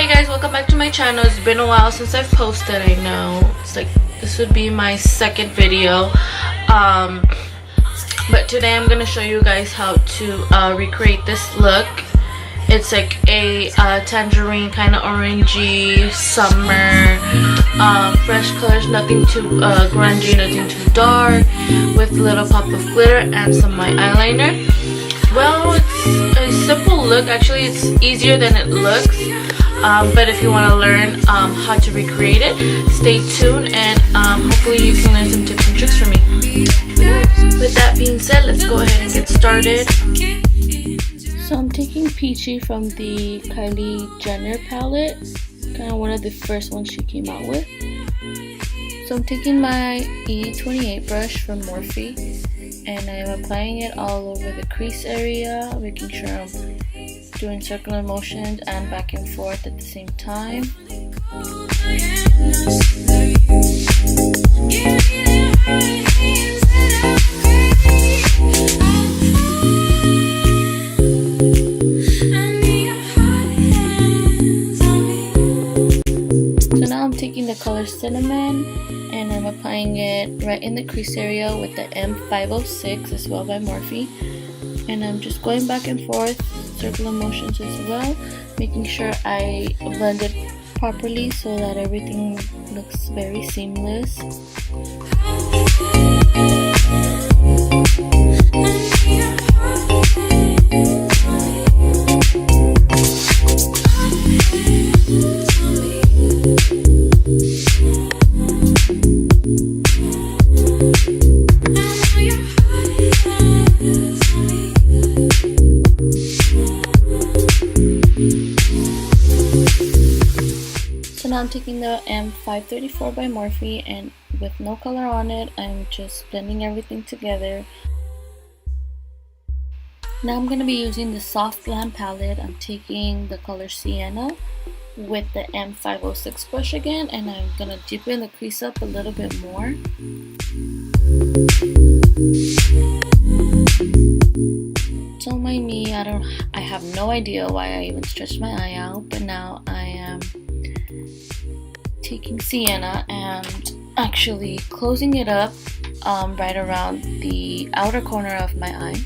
guys, welcome back to my channel. It's been a while since I've posted. I know it's like this would be my second video, but today I'm gonna show you guys how to recreate this look. It's like a tangerine kind of orangey summer, fresh colors, nothing too grungy, nothing too dark, with a little pop of glitter and some white eyeliner. Well, it's a simple look. Actually, it's easier than it looks, but if you want to learn how to recreate it, stay tuned, and hopefully you can learn some tips and tricks from me. With that being said, let's go ahead and get started. So I'm taking Peachy from the Kylie Jenner palette, kind of one of the first ones she came out with. So I'm taking my E28 brush from Morphe, and I'm applying it all over the crease area, making sure I'm doing circular motions and back and forth at the same time. So now I'm taking the color Cinnamon, and I'm applying it right in the crease area with the M506 as well by Morphe, and I'm just going back and forth, circular motions as well, making sure I blend it properly so that everything looks very seamless. Now I'm taking the M534 by Morphe, and with no color on it, I'm just blending everything together. Now I'm going to be using the Soft Glam palette. I'm taking the color Sienna with the M506 brush again, and I'm going to deepen the crease up a little bit more. Don't mind me, I have no idea why I even stretched my eye out, but now I am taking Sienna and actually closing it up right around the outer corner of my eye.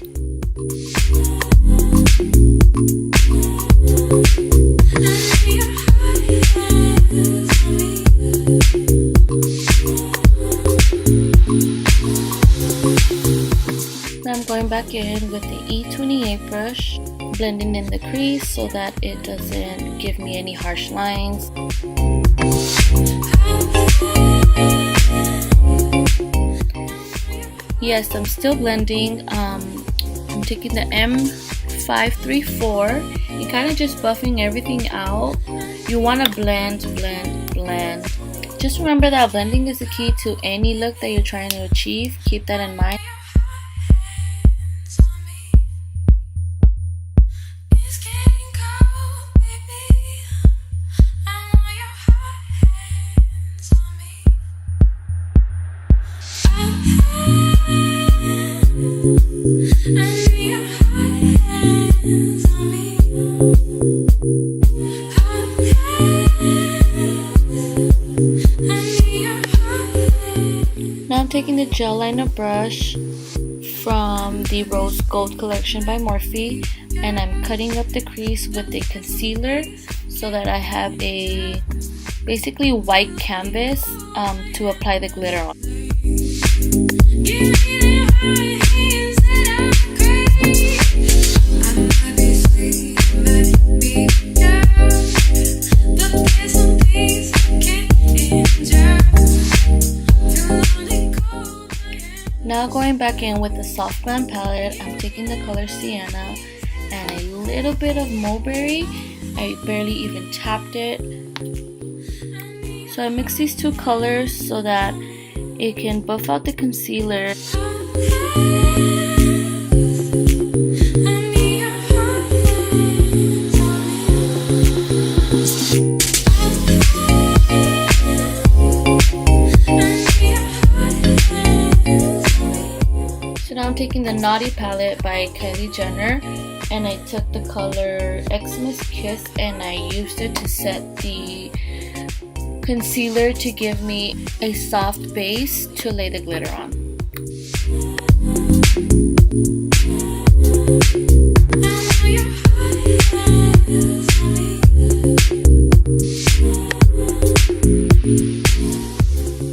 Now I'm going back in with the E28 brush, blending in the crease so that it doesn't give me any harsh lines. Yes, I'm still blending. I'm taking the M534 and kind of just buffing everything out. You want to blend. Just remember that blending is the key to any look that you're trying to achieve. Keep that in mind. Now I'm taking the gel liner brush from the Rose Gold collection by Morphe, and I'm cutting up the crease with a concealer so that I have a basically white canvas to apply the glitter on. Now going back in with the Soft Glam palette, I'm taking the color Sienna and a little bit of Mulberry. I barely even tapped it. So I mix these two colors so that it can buff out the concealer. So now I'm taking the Naughty palette by Kylie Jenner, and I took the color Xmas Kiss and I used it to set the concealer to give me a soft base to lay the glitter on.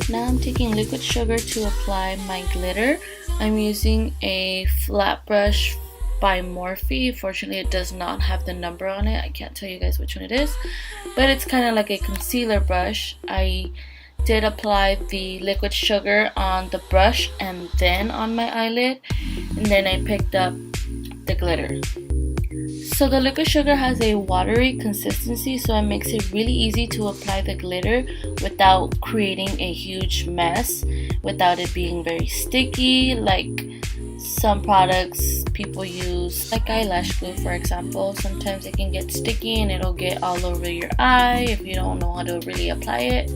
Now I'm taking liquid sugar to apply my glitter. I'm using a flat brush by Morphe. Fortunately, it does not have the number on it. I can't tell you guys which one it is, but it's kind of like a concealer brush. I did apply the liquid sugar on the brush and then on my eyelid, and then I picked up the glitter. So the liquid sugar has a watery consistency, so it makes it really easy to apply the glitter without creating a huge mess, without it being very sticky like some products people use, like eyelash glue for example. Sometimes it can get sticky and it'll get all over your eye if you don't know how to really apply it.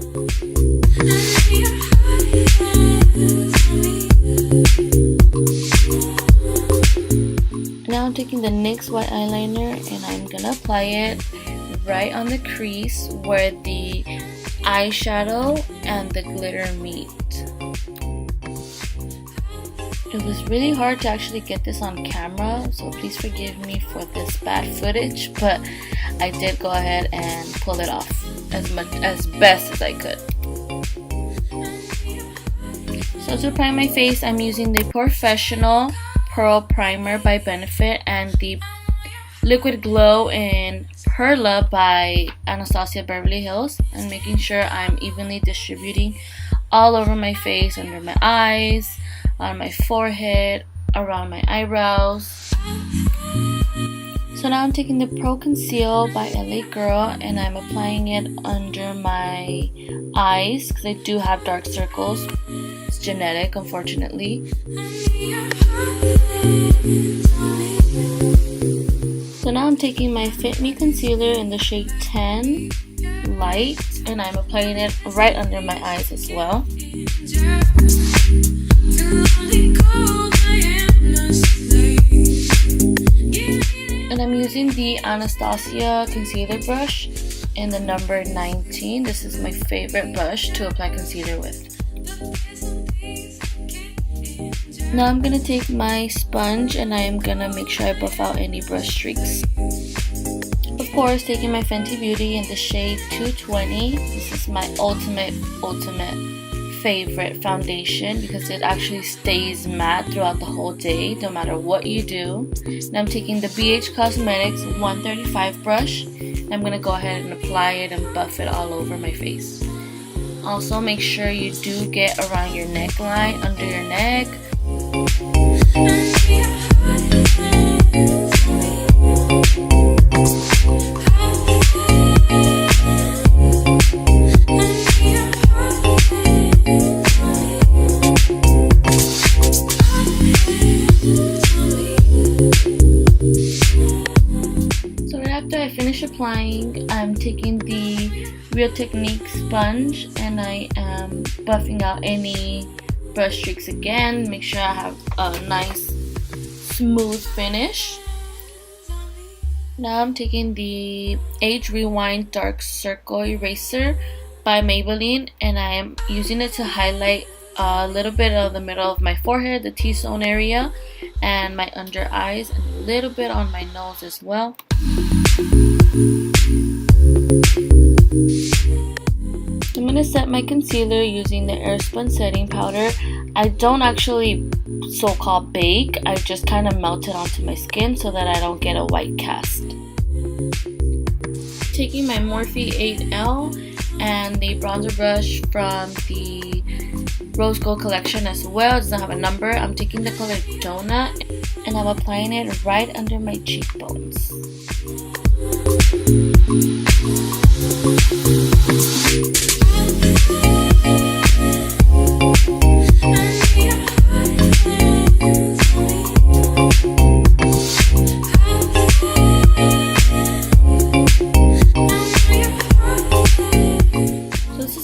Now I'm taking the NYX white eyeliner and I'm gonna apply it right on the crease where the eyeshadow and the glitter meet. It was really hard to actually get this on camera, so please forgive me for this bad footage, but I did go ahead and pull it off as best as I could. So to prime my face, I'm using the Professional Pearl Primer by Benefit and the Liquid Glow in Perla by Anastasia Beverly Hills, and making sure I'm evenly distributing all over my face, under my eyes, on my forehead, around my eyebrows. So now I'm taking the Pro Conceal by LA Girl and I'm applying it under my eyes because I do have dark circles. It's genetic, unfortunately. So now I'm taking my Fit Me Concealer in the shade 10 Light and I'm applying it right under my eyes as well. And I'm using the Anastasia concealer brush in the number 19. This is my favorite brush to apply concealer with. Now I'm going to take my sponge and I am going to make sure I buff out any brush streaks. Of course, taking my Fenty Beauty in the shade 220. This is my ultimate favorite foundation because it actually stays matte throughout the whole day no matter what you do. Now I'm taking the BH Cosmetics 135 brush. I'm going to go ahead and apply it and buff it all over my face. Also make sure you do get around your neckline, under your neck. Applying, I'm taking the Real Technique sponge and I am buffing out any brush streaks again. Make sure I have a nice smooth finish. Now I'm taking the Age Rewind Dark Circle Eraser by Maybelline and I am using it to highlight a little bit of the middle of my forehead, the T-zone area, and my under eyes, and a little bit on my nose as well. I'm going to set my concealer using the Airspun setting powder. I don't actually so-called bake, I just kind of melt it onto my skin so that I don't get a white cast. Taking my Morphe 8L and the bronzer brush from the Rose Gold collection as well. It doesn't have a number. I'm taking the color Donut and I'm applying it right under my cheekbones.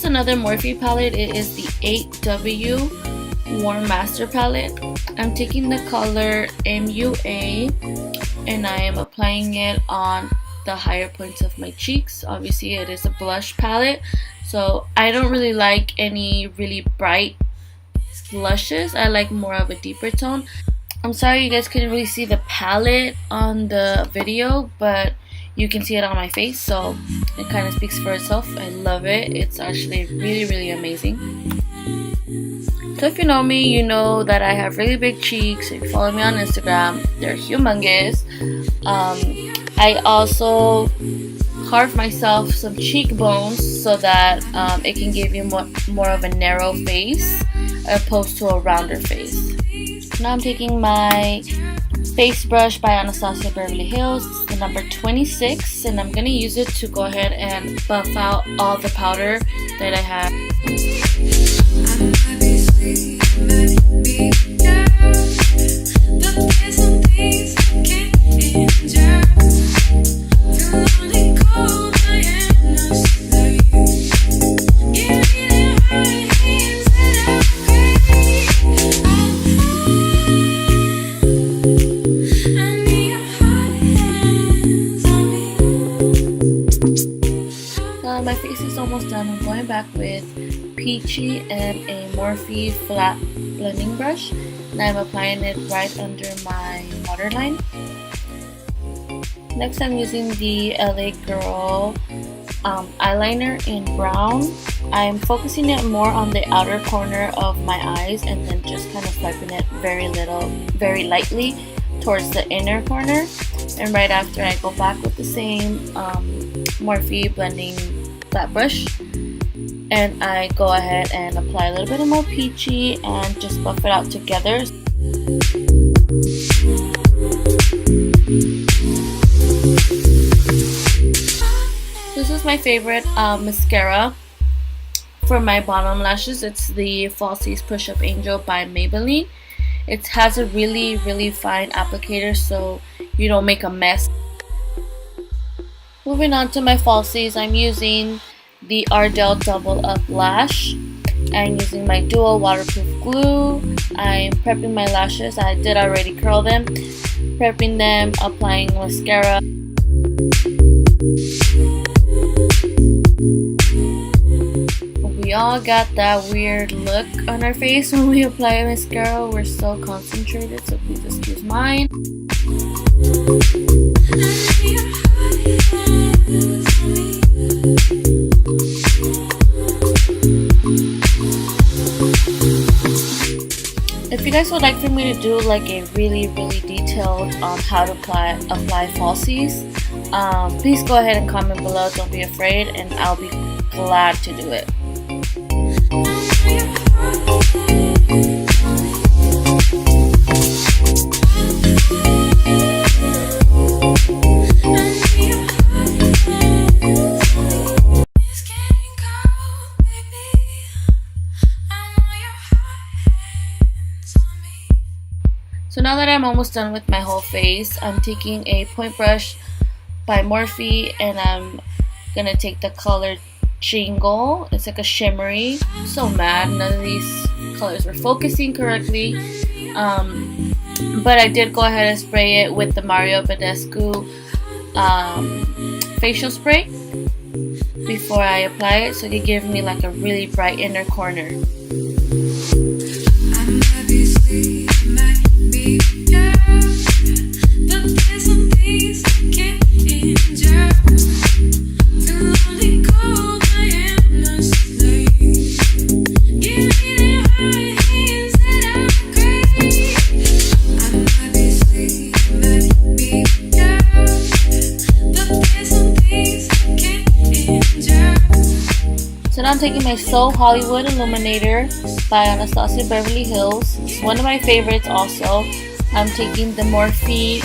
Another Morphe palette. It is the 8W Warm Master palette. I'm taking the color MUA and I am applying it on the higher points of my cheeks. Obviously it is a blush palette, so I don't really like any really bright blushes. I like more of a deeper tone. I'm sorry you guys couldn't really see the palette on the video, but you can see it on my face, so it kind of speaks for itself. I love it. It's actually really amazing. So if you know me, you know that I have really big cheeks. If you follow me on Instagram, they're humongous. I also carved myself some cheekbones so that it can give you more of a narrow face opposed to a rounder face. Now I'm taking my face brush by Anastasia Beverly Hills. It's the number 26, and I'm going to use it to go ahead and buff out all the powder that I have. My face is almost done. I'm going back with Peachy and a Morphe flat blending brush, and I'm applying it right under my waterline. Next, I'm using the LA Girl eyeliner in brown. I'm focusing it more on the outer corner of my eyes and then just kind of swiping it very lightly towards the inner corner. And right after, I go back with the same Morphe blending flat brush, and I go ahead and apply a little bit more Peachy and just buff it out together. This is my favorite mascara for my bottom lashes. It's the Falsies Push Up Angel by Maybelline. It has a really fine applicator so you don't make a mess. Moving on to my falsies, I'm using the Ardell Double Up Lash and using my dual waterproof glue. I'm prepping my lashes. I did already curl them. Prepping them, applying mascara. We all got that weird look on our face when we apply mascara. We're so concentrated, so please excuse mine. If you guys would like for me to do like a really detailed on how to apply falsies, please go ahead and comment below. Don't be afraid, and I'll be glad to do it. So now that I'm almost done with my whole face, I'm taking a point brush by Morphe, and I'm gonna take the color Jingle. It's like a shimmery. I'm so mad none of these colors were focusing correctly, but I did go ahead and spray it with the Mario Badescu facial spray before I apply it, so it gives me like a really bright inner corner. So now I'm taking my So Hollywood Illuminator by Anastasia Beverly Hills. It's one of my favorites also. I'm taking the Morphe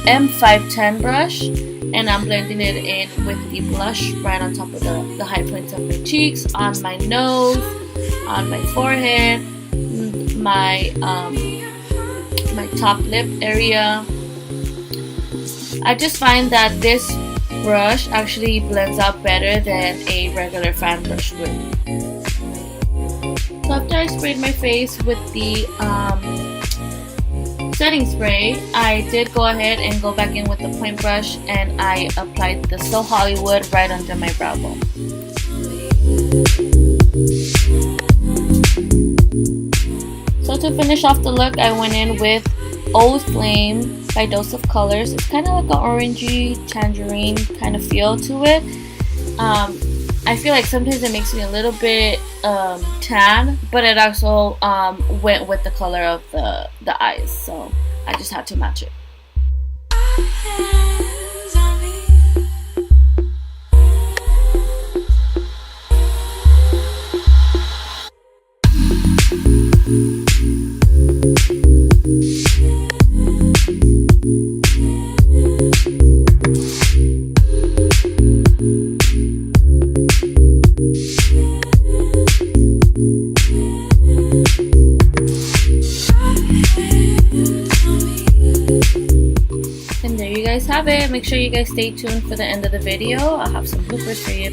M510 brush, and I'm blending it in with the blush right on top of the high points of my cheeks, on my nose, on my forehead, my top lip area. I just find that this brush actually blends out better than a regular fan brush would. So after I sprayed my face with the setting spray, I did go ahead and go back in with the point brush and I applied the So Hollywood right under my brow bone. So to finish off the look, I went in with Old Flame by Dose of Colors. It's kind of like an orangey tangerine kind of feel to it. I feel like sometimes it makes me a little bit tan, but it also went with the color of the eyes, so I just had to match it. And there you guys have it. Make sure you guys stay tuned for the end of the video. I'll have some bloopers for you.